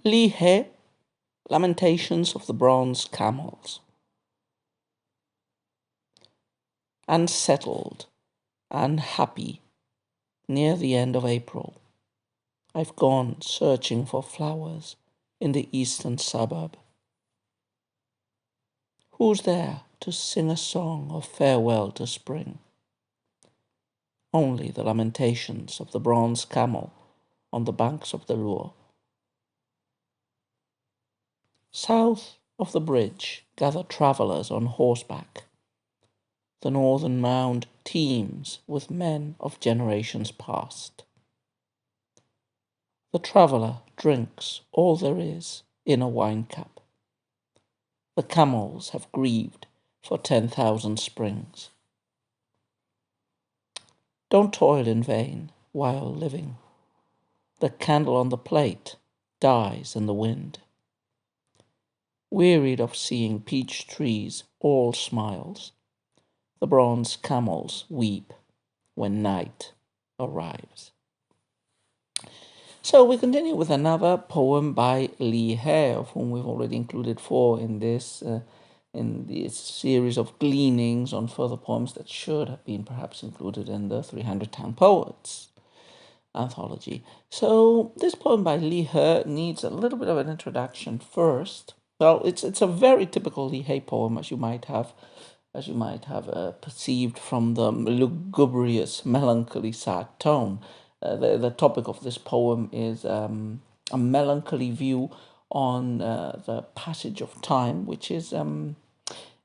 Li He, Lamentations of the Bronze Camels. Unsettled, unhappy, near the end of April, I've gone searching for flowers in the eastern suburb. Who's there to sing a song of farewell to spring? Only the lamentations of the bronze camel on the banks of the Luo. South of the bridge gather travellers on horseback. The northern mound teems with men of generations past. The traveller drinks all there is in a wine cup. The camels have grieved for 10,000 springs. Don't toil in vain while living. The candle on the plate dies in the wind. Wearied of seeing peach trees all smiles, the bronze camels weep when night arrives. So we continue with another poem by Li He, of whom we've already included four in this series of gleanings on further poems that should have been perhaps included in the 300 Tang Poets anthology. So this poem by Li He needs a little bit of an introduction first. Well, it's a very typical Li He poem, as you might have perceived from the lugubrious, melancholy, sad tone. The topic of this poem is a melancholy view on the passage of time, which is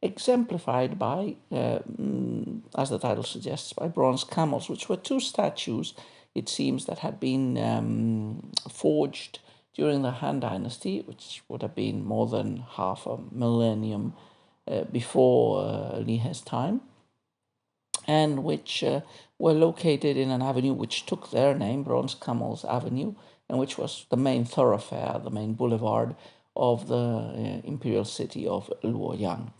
exemplified by, as the title suggests, by bronze camels, which were two statues, it seems, that had been forged during the Han Dynasty, which would have been more than half a millennium before Li He's time, and which were located in an avenue which took their name, Bronze Camels Avenue, and which was the main thoroughfare, the main boulevard of the imperial city of Luoyang,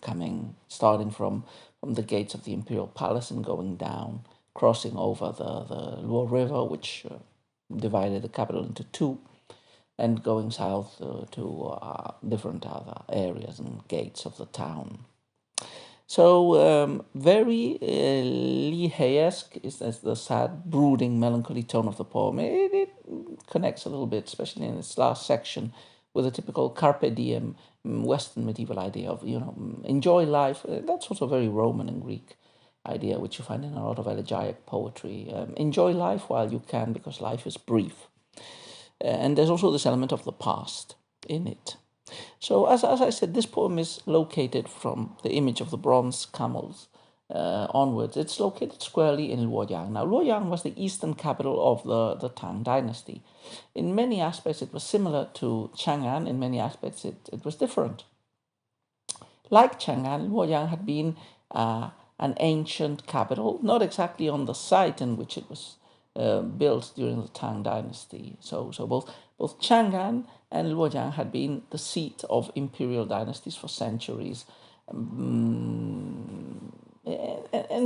starting from the gates of the imperial palace and going down, crossing over the Luo River, which divided the capital into two, and going south to different other areas and gates of the town. So very Li He-esque is the sad, brooding, melancholy tone of the poem. It connects a little bit, especially in its last section, with a typical carpe diem Western medieval idea of, enjoy life. That's also very Roman and Greek idea, which you find in a lot of elegiac poetry. Enjoy life while you can, because life is brief. And there's also this element of the past in it. So, as I said, this poem is located from the image of the bronze camels onwards. It's located squarely in Luoyang. Now, Luoyang was the eastern capital of the Tang Dynasty. In many aspects, it was similar to Chang'an. In many aspects, it was different. Like Chang'an, Luoyang had been an ancient capital, not exactly on the site in which it was built during the Tang Dynasty. So both Chang'an and Luoyang had been the seat of imperial dynasties for centuries. And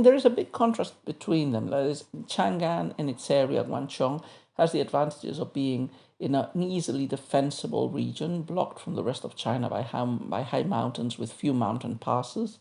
there is a big contrast between them. That is, Chang'an and its area, Guangchong, has the advantages of being in an easily defensible region, blocked from the rest of China by high mountains with few mountain passes.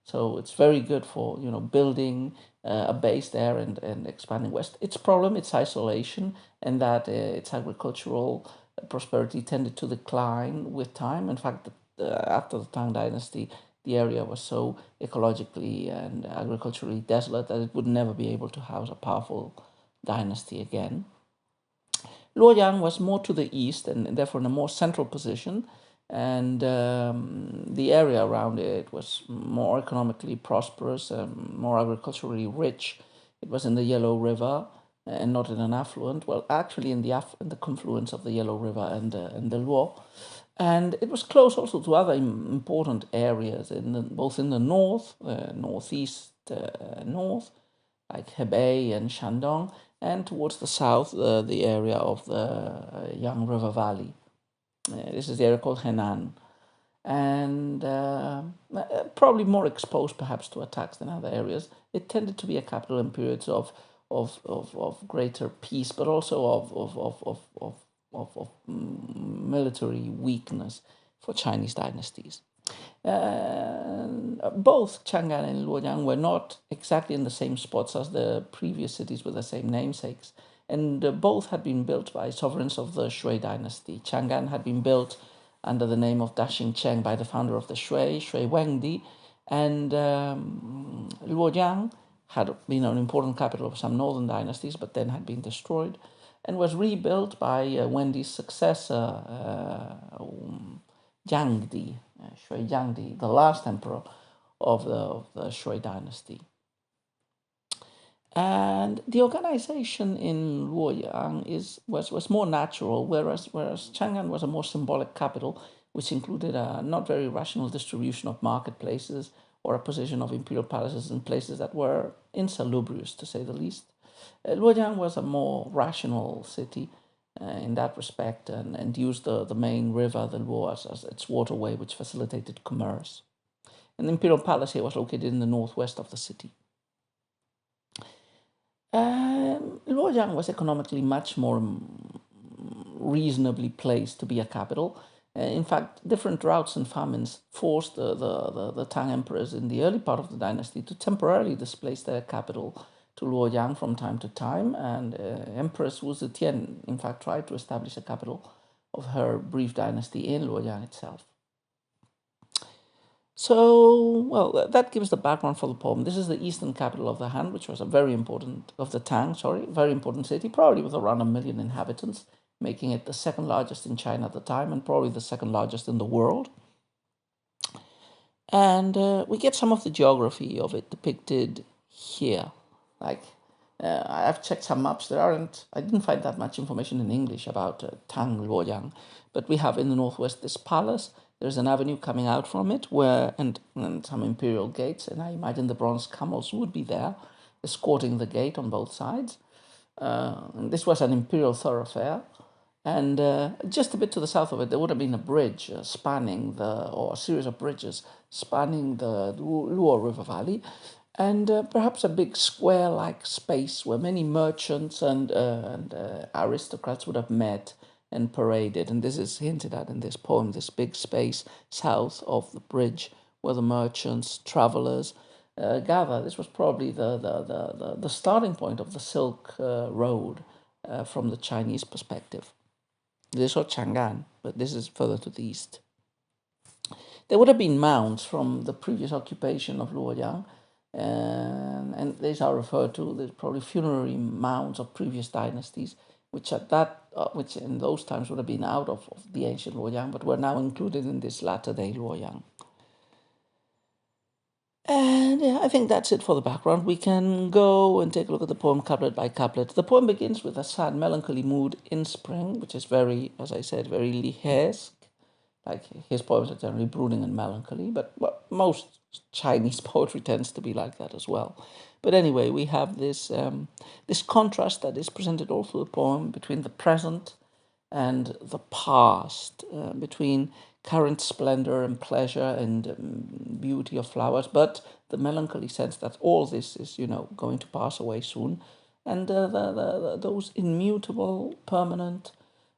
So it's very good for building a base there and expanding west. Its problem, its isolation, and that its agricultural prosperity tended to decline with time. In fact, after the Tang Dynasty, the area was so ecologically and agriculturally desolate that it would never be able to house a powerful dynasty again. Luoyang was more to the east and therefore in a more central position, and the area around it was more economically prosperous, more agriculturally rich. It was in the Yellow River and not in an affluent. Well, actually, in the confluence of the Yellow River and the Luo, and it was close also to other important areas both in the north, northeast, north, like Hebei and Shandong, and towards the south, the area of the Yang River Valley. This is the area called Henan, and probably more exposed perhaps to attacks than other areas. It tended to be a capital in periods of greater peace, but also of military weakness for Chinese dynasties. Both Chang'an and Luoyang were not exactly in the same spots as the previous cities with the same namesakes, and both had been built by sovereigns of the Shui dynasty. Chang'an had been built under the name of Daxing Cheng by the founder of the Shui Wengdi, and Luoyang had been an important capital of some northern dynasties, but then had been destroyed, and was rebuilt by Wendi's successor, Yangdi, Shui Yangdi, the last emperor of the Shui dynasty. And the organization in Luoyang was more natural, whereas Chang'an was a more symbolic capital, which included a not very rational distribution of marketplaces or a position of imperial palaces in places that were insalubrious, to say the least. Luoyang was a more rational city in that respect, and used the main river, the Luo, as its waterway, which facilitated commerce. And the imperial palace here was located in the northwest of the city. Luoyang was economically much more reasonably placed to be a capital. In fact, different droughts and famines forced the Tang emperors in the early part of the dynasty to temporarily displace their capital to Luoyang from time to time, and Empress Wu Zetian, in fact, tried to establish a capital of her brief dynasty in Luoyang itself. So, well, that gives the background for the poem. This is the eastern capital of the Han, which was very important city, probably with around 1 million inhabitants, making it the second largest in China at the time, and probably the second largest in the world. And we get some of the geography of it depicted here. Like, I've checked some maps. I didn't find that much information in English about Tang Luoyang, but we have in the northwest this palace. There's an avenue coming out from it and some imperial gates, and I imagine the bronze camels would be there, escorting the gate on both sides. And this was an imperial thoroughfare, and just a bit to the south of it, there would have been a bridge or a series of bridges spanning the Luo River Valley, and perhaps a big square-like space where many merchants and aristocrats would have met and paraded. And this is hinted at in this poem, this big space south of the bridge where the merchants, travelers gather. This was probably the starting point of the Silk Road from the Chinese perspective. This was Chang'an, but this is further to the east. There would have been mounds from the previous occupation of Luoyang, and these are referred to. There's probably funerary mounds of previous dynasties, which in those times would have been out of the ancient Luoyang, but were now included in this latter-day Luoyang. And I think that's it for the background. We can go and take a look at the poem couplet by couplet. The poem begins with a sad, melancholy mood in spring, which is very, as I said, very Li-esque. Like, his poems are generally brooding and melancholy, but most Chinese poetry tends to be like that as well. But anyway, we have this contrast that is presented all through the poem between the present and the past, between current splendor and pleasure and beauty of flowers, but the melancholy sense that all this is, going to pass away soon, and those immutable, permanent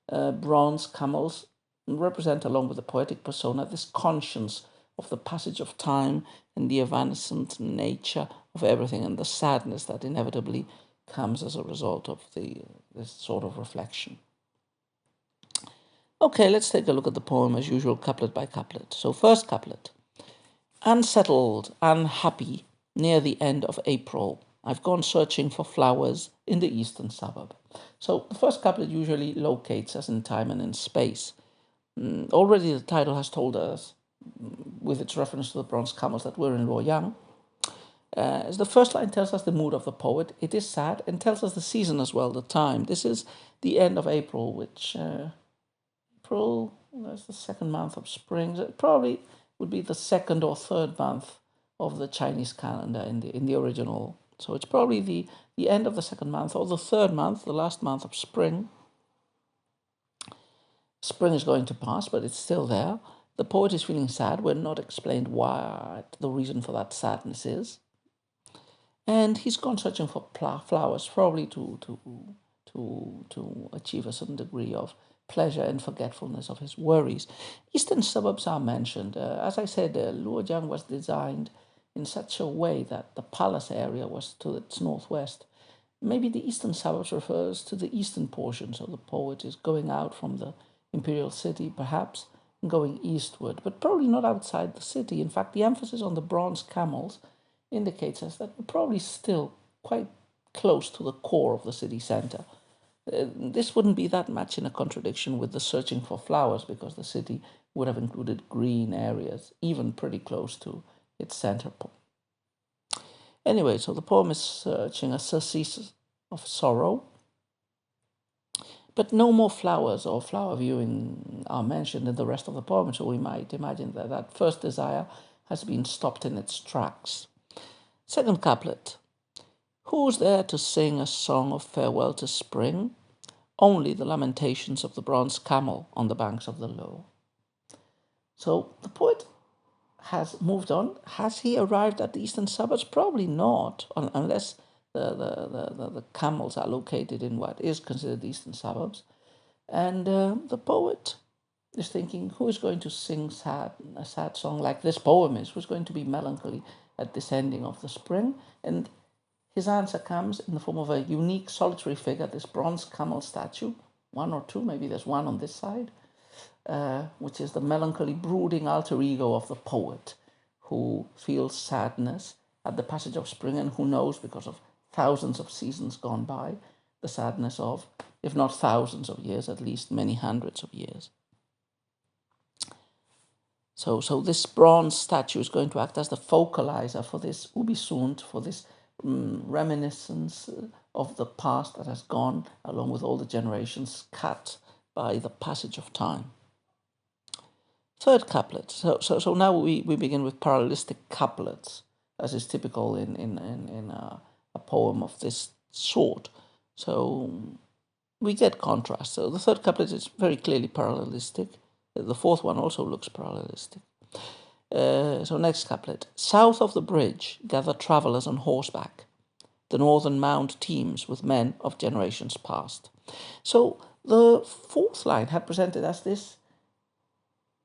bronze camels represent, along with the poetic persona, this conscience of the passage of time and the evanescent nature of everything, and the sadness that inevitably comes as a result of this sort of reflection. Okay, let's take a look at the poem as usual, couplet by couplet. So, first couplet. Unsettled, unhappy, near the end of April, I've gone searching for flowers in the eastern suburb. So, the first couplet usually locates us in time and in space. Already the title has told us, with its reference to the bronze camels, that we're in Luoyang. As the first line tells us the mood of the poet, it is sad, and tells us the season as well, the time. This is the end of April, which April, that's the second month of spring. It probably would be the second or third month of the Chinese calendar in the original. So it's probably the end of the second month or the third month, the last month of spring. Spring is going to pass, but it's still there. The poet is feeling sad. We're not explained what the reason for that sadness is. And he's gone searching for flowers, probably to achieve a certain degree of pleasure and forgetfulness of his worries. Eastern suburbs are mentioned. As I said, Luoyang was designed in such a way that the palace area was to its northwest. Maybe the eastern suburbs refers to the eastern portion, so the poet is going out from the imperial city, perhaps, and going eastward, but probably not outside the city. In fact, the emphasis on the bronze camels indicates us that we're probably still quite close to the core of the city centre. This wouldn't be that much in a contradiction with the searching for flowers, because the city would have included green areas, even pretty close to its centre point. Anyway, so the poem is searching a surcease of sorrow, but no more flowers or flower viewing are mentioned in the rest of the poem, so we might imagine that that first desire has been stopped in its tracks. Second couplet. Who's there to sing a song of farewell to spring? Only the lamentations of the bronze camel on the banks of the Lo. So the poet has moved on. Has he arrived at the eastern suburbs? Probably not, unless the camels are located in what is considered the eastern suburbs. And the poet is thinking, who is going to sing a sad song like this poem is? Who's going to be melancholy at this ending of the spring? And his answer comes in the form of a unique solitary figure, this bronze camel statue, one or two, maybe there's one on this side, which is the melancholy, brooding alter ego of the poet, who feels sadness at the passage of spring and who knows, because of thousands of seasons gone by, the sadness of, if not thousands of years, at least many hundreds of years. So this bronze statue is going to act as the focalizer for this ubi sunt, for this reminiscence of the past that has gone, along with all the generations cut by the passage of time. Third couplet. So now we begin with parallelistic couplets, as is typical in a poem of this sort. So we get contrast. So the third couplet is very clearly parallelistic. The fourth one also looks parallelistic. So next couplet. South of the bridge gather travellers on horseback. The northern mound teems with men of generations past. So the fourth line had presented as this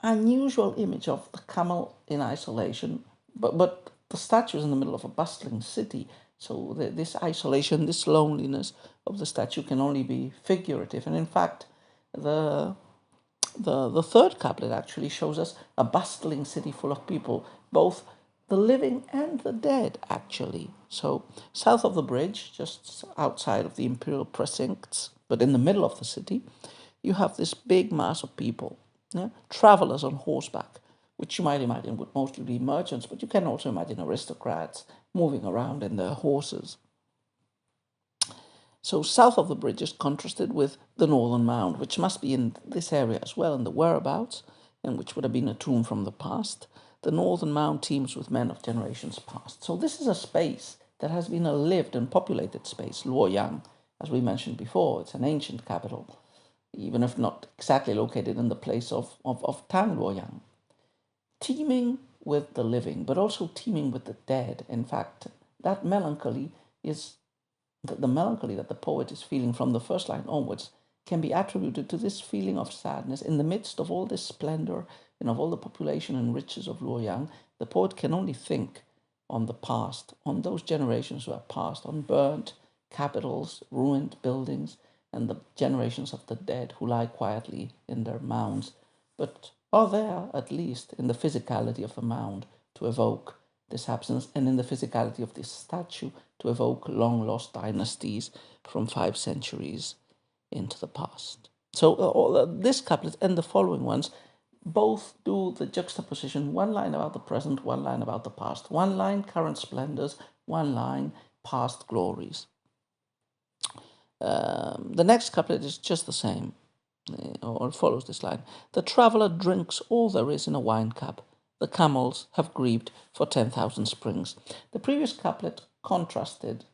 unusual image of the camel in isolation, but the statue is in the middle of a bustling city. So this isolation, this loneliness of the statue can only be figurative. And in fact, the third couplet actually shows us a bustling city full of people, both the living and the dead, actually. So south of the bridge, just outside of the imperial precincts, but in the middle of the city, you have this big mass of people, travelers on horseback, which you might imagine would mostly be merchants, but you can also imagine aristocrats moving around in their horses. So south of the bridge is contrasted with the northern mound, which must be in this area as well, in the whereabouts, and which would have been a tomb from the past. The northern mound teems with men of generations past. So this is a space that has been a lived and populated space. Luoyang, as we mentioned before, it's an ancient capital, even if not exactly located in the place of Tang Luoyang. Teeming with the living, but also teeming with the dead. In fact, that melancholy is the melancholy that the poet is feeling from the first line onwards can be attributed to this feeling of sadness in the midst of all this splendor and of all the population and riches of Luoyang. The poet can only think on the past, on those generations who have passed, on burnt capitals, ruined buildings, and the generations of the dead who lie quietly in their mounds, but are there, at least, in the physicality of the mound to evoke this absence, and in the physicality of this statue to evoke long-lost dynasties from 5 centuries into the past. So this couplet and the following ones both do the juxtaposition, one line about the present, one line about the past, one line current splendors, one line past glories. The next couplet is just the same, or follows this line. The traveller drinks all there is in a wine cup. The camels have grieved for 10,000 springs. The previous couplet contrasted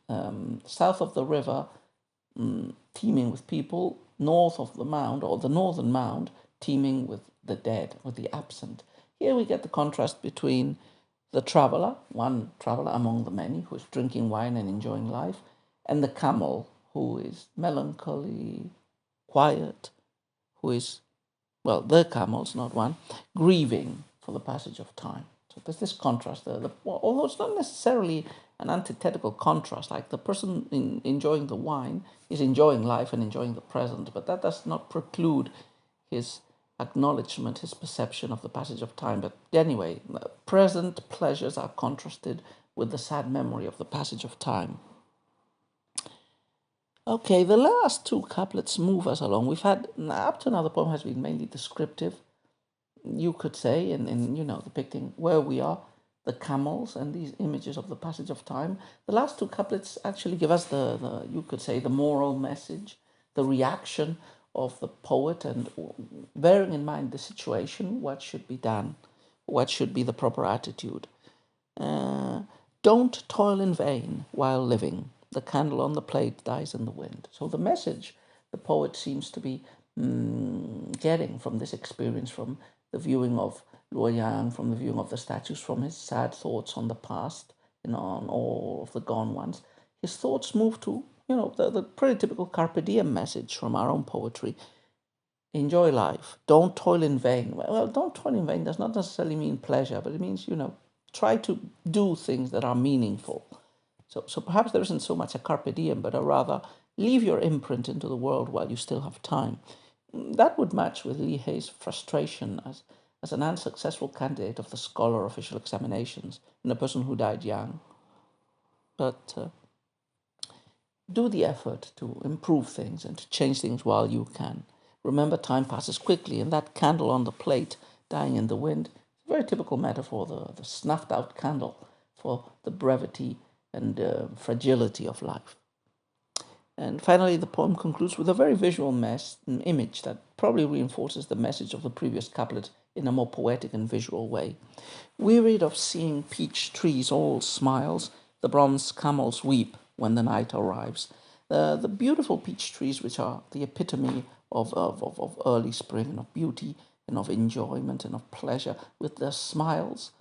south of the river, teeming with people, north of the mound, or the northern mound, teeming with the dead, with the absent. Here we get the contrast between the traveller, one traveller among the many, who is drinking wine and enjoying life, and the camel, who is melancholy, quiet, who is, well, the camels, not one, grieving for the passage of time. So there's this contrast there. Although it's not necessarily an antithetical contrast, like the person enjoying the wine is enjoying life and enjoying the present, but that does not preclude his acknowledgement, his perception of the passage of time. But anyway, present pleasures are contrasted with the sad memory of the passage of time. Okay, the last two couplets move us along. We've had, up to now, the poem has been mainly descriptive, you could say, in depicting where we are, the camels and these images of the passage of time. The last two couplets actually give us the you could say, the moral message, the reaction of the poet, and bearing in mind the situation, what should be done, what should be the proper attitude. Don't toil in vain while living. The candle on the plate dies in the wind. So the message the poet seems to be getting from this experience, from the viewing of Luoyang, from the viewing of the statues, from his sad thoughts on the past, on all of the gone ones, his thoughts move to, the pretty typical carpe diem message from our own poetry. Enjoy life. Don't toil in vain. Well, don't toil in vain does not necessarily mean pleasure, but it means, try to do things that are meaningful. So perhaps there isn't so much a carpe diem, but a rather leave your imprint into the world while you still have time. That would match with Li Hei's frustration as an unsuccessful candidate of the scholar official examinations and a person who died young. But do the effort to improve things and to change things while you can. Remember, time passes quickly, and that candle on the plate dying in the wind is a very typical metaphor, the snuffed out candle, for the brevity and fragility of life. And finally, the poem concludes with a very visual image that probably reinforces the message of the previous couplet in a more poetic and visual way. Wearied of seeing peach trees all smiles, the bronze camels weep when the night arrives. The beautiful peach trees, which are the epitome of early spring and of beauty and of enjoyment and of pleasure, with their smiles,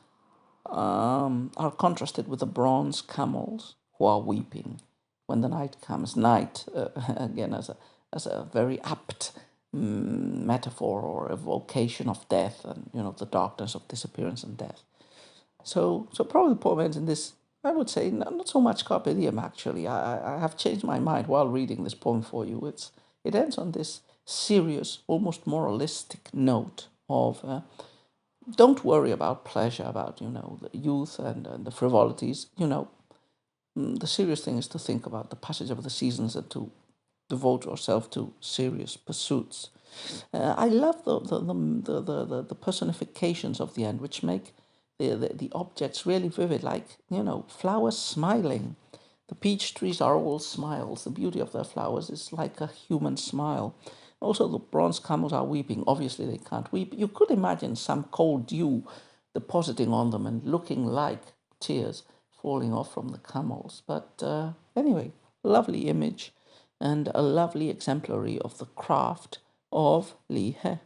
are contrasted with the bronze camels who are weeping when the night comes. Night, again, as a very apt metaphor or evocation of death, and the darkness of disappearance and death. So probably the poem ends in this, I would say, not so much carpe diem, actually. I have changed my mind while reading this poem for you. It ends on this serious, almost moralistic note of don't worry about pleasure, about, the youth and the frivolities. The serious thing is to think about the passage of the seasons and to devote yourself to serious pursuits. I love the personifications of the end, which make the objects really vivid, like, flowers smiling. The peach trees are all smiles. The beauty of their flowers is like a human smile. Also, the bronze camels are weeping. Obviously, they can't weep. You could imagine some cold dew depositing on them and looking like tears falling off from the camels. But anyway, lovely image and a lovely exemplary of the craft of Li He.